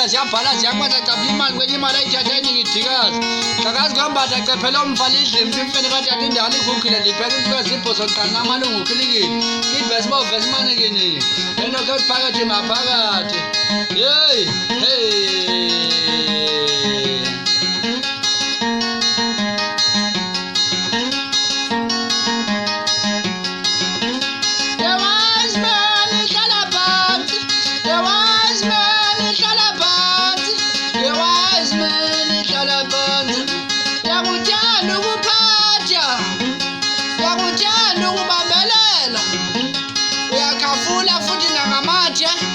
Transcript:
Siyabhala siyakwazi cabula imali kwenye imali ayithatha eningi ijikazi kakazi kuhamba acaphela umfala idlimsi imfene kade yathi indala igukhile ndiphela into zibhozo qana amalungu ukhilikile kivesi bovesi manekini lento ke phakathi maphakathi hey Futhi nangamathe